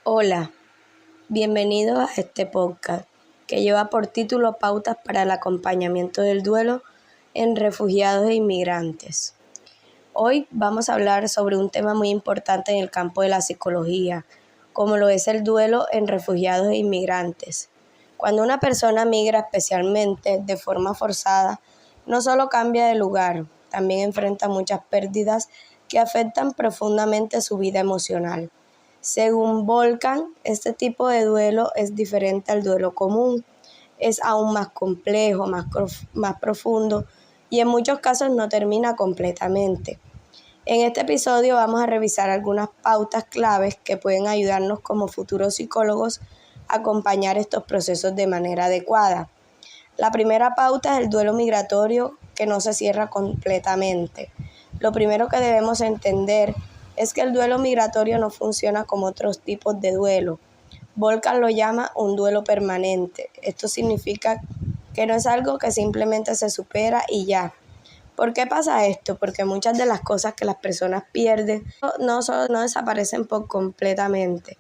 Hola, bienvenidos a este podcast que lleva por título Pautas para el acompañamiento del duelo en refugiados e inmigrantes. Hoy vamos a hablar sobre un tema muy importante en el campo de la psicología, como lo es el duelo en refugiados e inmigrantes. Cuando una persona migra, especialmente de forma forzada, no solo cambia de lugar, también enfrenta muchas pérdidas que afectan profundamente su vida emocional. Según Volkan, este tipo de duelo es diferente al duelo común, es aún más complejo, más profundo y en muchos casos no termina completamente. En este episodio vamos a revisar algunas pautas claves que pueden ayudarnos como futuros psicólogos a acompañar estos procesos de manera adecuada. La primera pauta es el duelo migratorio que no se cierra completamente. Lo primero que debemos entender es que el duelo migratorio no funciona como otros tipos de duelo. Volkan lo llama un duelo permanente. Esto significa que no es algo que simplemente se supera y ya. ¿Por qué pasa esto? Porque muchas de las cosas que las personas pierden no desaparecen completamente.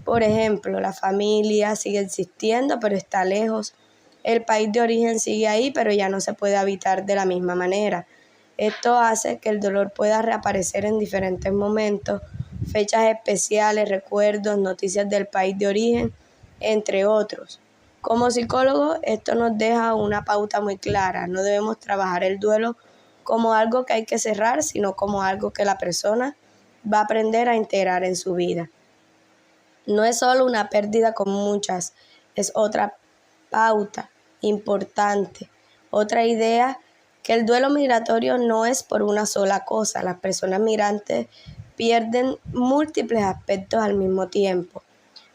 Por ejemplo, la familia sigue existiendo, pero está lejos. El país de origen sigue ahí, pero ya no se puede habitar de la misma manera. Esto hace que el dolor pueda reaparecer en diferentes momentos, fechas especiales, recuerdos, noticias del país de origen, entre otros. Como psicólogos, esto nos deja una pauta muy clara. No debemos trabajar el duelo como algo que hay que cerrar, sino como algo que la persona va a aprender a integrar en su vida. No es solo una pérdida como muchas, es otra pauta importante. Otra idea, que el duelo migratorio no es por una sola cosa. Las personas migrantes pierden múltiples aspectos al mismo tiempo.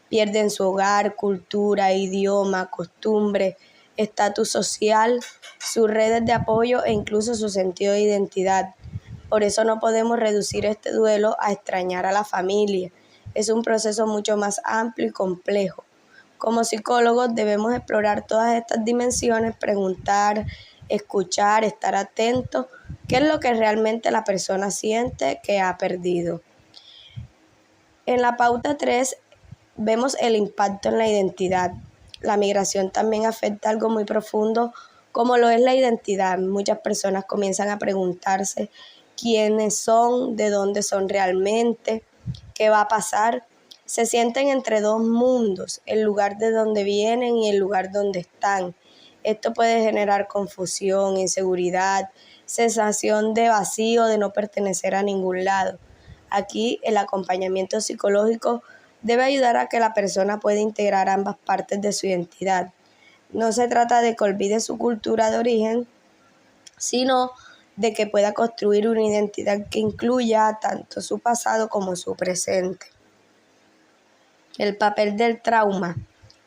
Pierden su hogar, cultura, idioma, costumbre, estatus social, sus redes de apoyo e incluso su sentido de identidad. Por eso no podemos reducir este duelo a extrañar a la familia. Es un proceso mucho más amplio y complejo. Como psicólogos debemos explorar todas estas dimensiones, preguntar, escuchar, estar atentos, qué es lo que realmente la persona siente que ha perdido. En la pauta 3 vemos el impacto en la identidad. La migración también afecta algo muy profundo como lo es la identidad. Muchas personas comienzan a preguntarse quiénes son, de dónde son realmente, qué va a pasar. Se sienten entre dos mundos, el lugar de donde vienen y el lugar donde están. Esto puede generar confusión, inseguridad, sensación de vacío, de no pertenecer a ningún lado. Aquí el acompañamiento psicológico debe ayudar a que la persona pueda integrar ambas partes de su identidad. No se trata de que olvide su cultura de origen, sino de que pueda construir una identidad que incluya tanto su pasado como su presente. El papel del trauma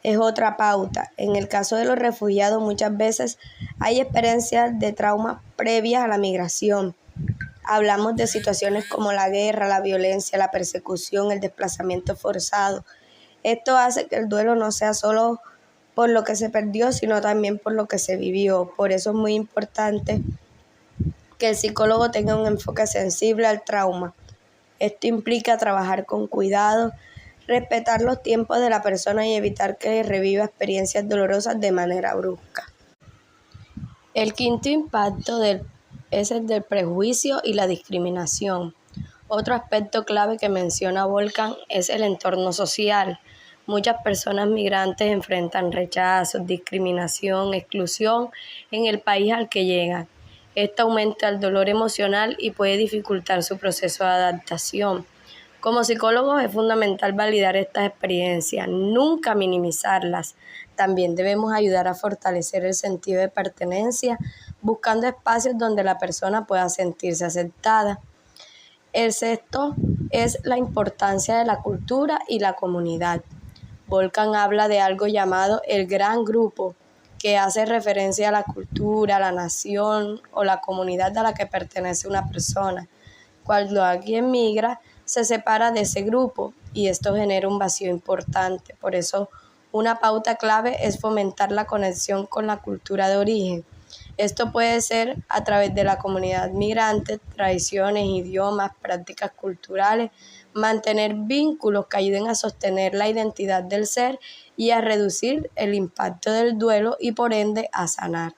es otra pauta. En el caso de los refugiados, muchas veces hay experiencias de traumas previas a la migración. Hablamos de situaciones como la guerra, la violencia, la persecución, el desplazamiento forzado. Esto hace que el duelo no sea solo por lo que se perdió, sino también por lo que se vivió. Por eso es muy importante que el psicólogo tenga un enfoque sensible al trauma. Esto implica trabajar con cuidado, respetar los tiempos de la persona y evitar que reviva experiencias dolorosas de manera brusca. El quinto impacto es el del prejuicio y la discriminación. Otro aspecto clave que menciona Volkan es el entorno social. Muchas personas migrantes enfrentan rechazos, discriminación, exclusión en el país al que llegan. Esto aumenta el dolor emocional y puede dificultar su proceso de adaptación. Como psicólogos es fundamental validar estas experiencias, nunca minimizarlas. También debemos ayudar a fortalecer el sentido de pertenencia, buscando espacios donde la persona pueda sentirse aceptada. El sexto es la importancia de la cultura y la comunidad. Volkan habla de algo llamado el gran grupo, que hace referencia a la cultura, la nación o la comunidad a la que pertenece una persona. Cuando alguien migra, se separa de ese grupo y esto genera un vacío importante. Por eso, una pauta clave es fomentar la conexión con la cultura de origen. Esto puede ser a través de la comunidad migrante, tradiciones, idiomas, prácticas culturales, mantener vínculos que ayuden a sostener la identidad del ser y a reducir el impacto del duelo y por ende a sanar.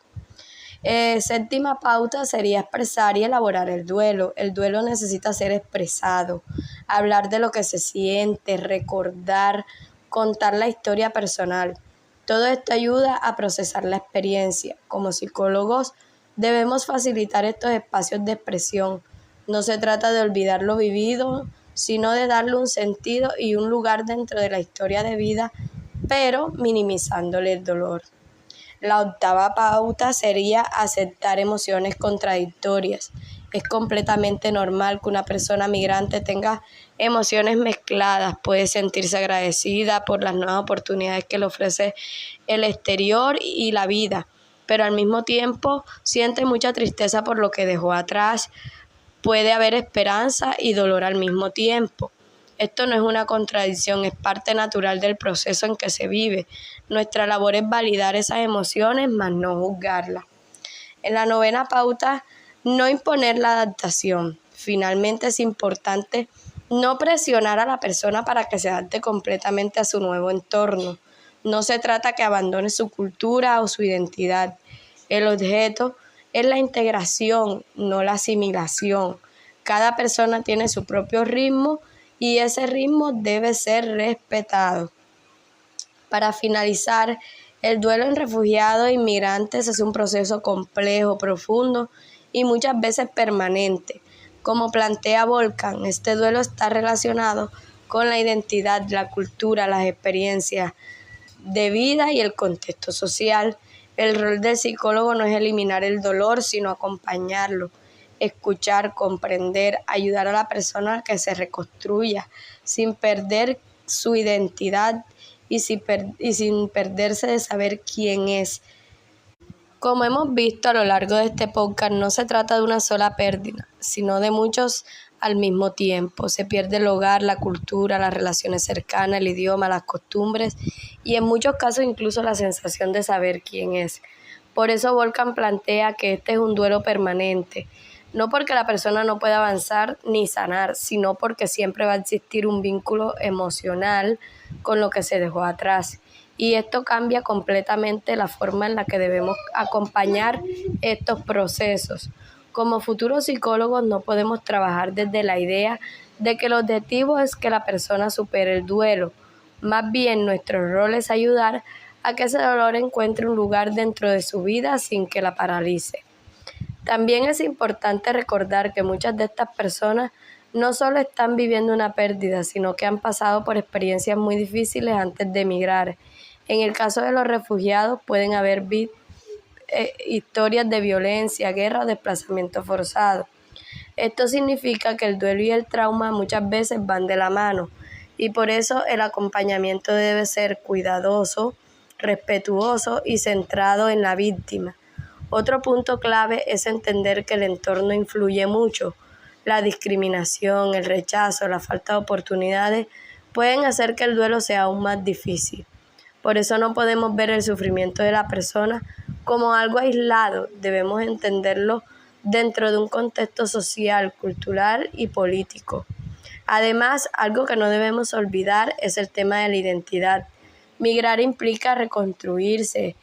Séptima pauta sería expresar y elaborar el duelo. El duelo necesita ser expresado, hablar de lo que se siente, recordar, contar la historia personal. Todo esto ayuda a procesar la experiencia. Como psicólogos debemos facilitar estos espacios de expresión. No se trata de olvidar lo vivido, sino de darle un sentido y un lugar dentro de la historia de vida, pero minimizándole el dolor. La octava pauta sería aceptar emociones contradictorias. Es completamente normal que una persona migrante tenga emociones mezcladas. Puede sentirse agradecida por las nuevas oportunidades que le ofrece el exterior y la vida, pero al mismo tiempo siente mucha tristeza por lo que dejó atrás. Puede haber esperanza y dolor al mismo tiempo. Esto no es una contradicción, es parte natural del proceso en que se vive. Nuestra labor es validar esas emociones, mas no juzgarlas. En la novena pauta, no imponer la adaptación. Finalmente es importante no presionar a la persona para que se adapte completamente a su nuevo entorno. No se trata que abandone su cultura o su identidad. El objeto es la integración, no la asimilación. Cada persona tiene su propio ritmo y ese ritmo debe ser respetado. Para finalizar, el duelo en refugiados e inmigrantes es un proceso complejo, profundo y muchas veces permanente. Como plantea Volkan, este duelo está relacionado con la identidad, la cultura, las experiencias de vida y el contexto social. El rol del psicólogo no es eliminar el dolor, sino acompañarlo. Escuchar, comprender, ayudar a la persona a que se reconstruya sin perder su identidad y sin perderse de saber quién es. Como hemos visto a lo largo de este podcast, no se trata de una sola pérdida, sino de muchos al mismo tiempo. Se pierde el hogar, la cultura, las relaciones cercanas, el idioma, las costumbres y en muchos casos incluso la sensación de saber quién es. Por eso Volkan plantea que este es un duelo permanente. No porque la persona no pueda avanzar ni sanar, sino porque siempre va a existir un vínculo emocional con lo que se dejó atrás. Y esto cambia completamente la forma en la que debemos acompañar estos procesos. Como futuros psicólogos no podemos trabajar desde la idea de que el objetivo es que la persona supere el duelo. Más bien nuestro rol es ayudar a que ese dolor encuentre un lugar dentro de su vida sin que la paralice. También es importante recordar que muchas de estas personas no solo están viviendo una pérdida, sino que han pasado por experiencias muy difíciles antes de emigrar. En el caso de los refugiados pueden haber historias de violencia, guerra o desplazamiento forzado. Esto significa que el duelo y el trauma muchas veces van de la mano y por eso el acompañamiento debe ser cuidadoso, respetuoso y centrado en la víctima. Otro punto clave es entender que el entorno influye mucho. La discriminación, el rechazo, la falta de oportunidades pueden hacer que el duelo sea aún más difícil. Por eso no podemos ver el sufrimiento de la persona como algo aislado, debemos entenderlo dentro de un contexto social, cultural y político. Además, algo que no debemos olvidar es el tema de la identidad. Migrar implica reconstruirse,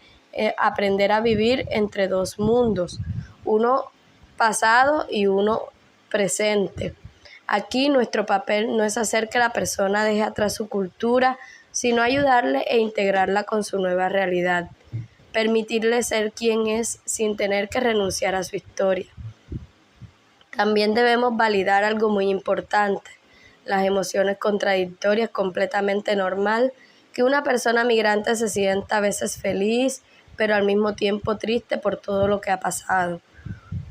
aprender a vivir entre dos mundos, uno pasado y uno presente. Aquí nuestro papel no es hacer que la persona deje atrás su cultura, sino ayudarle e integrarla con su nueva realidad, permitirle ser quien es sin tener que renunciar a su historia. También debemos validar algo muy importante, las emociones contradictorias, completamente normal, que una persona migrante se sienta a veces feliz, pero al mismo tiempo triste por todo lo que ha pasado.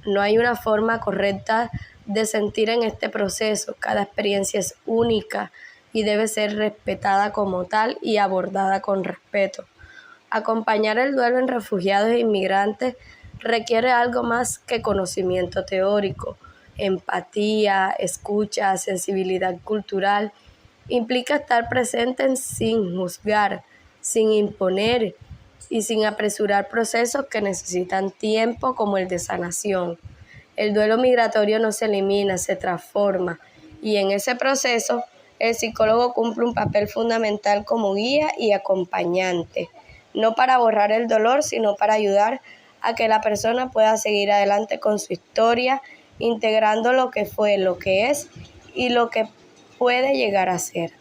No hay una forma correcta de sentir en este proceso, cada experiencia es única y debe ser respetada como tal y abordada con respeto. Acompañar el duelo en refugiados e inmigrantes requiere algo más que conocimiento teórico, empatía, escucha, sensibilidad cultural. Implica estar presente sin juzgar, sin imponer y sin apresurar procesos que necesitan tiempo como el de sanación. El duelo migratorio no se elimina, se transforma y en ese proceso El psicólogo cumple un papel fundamental como guía y acompañante, no para borrar el dolor, sino para ayudar a que la persona pueda seguir adelante con su historia, integrando lo que fue, lo que es y lo que puede llegar a ser.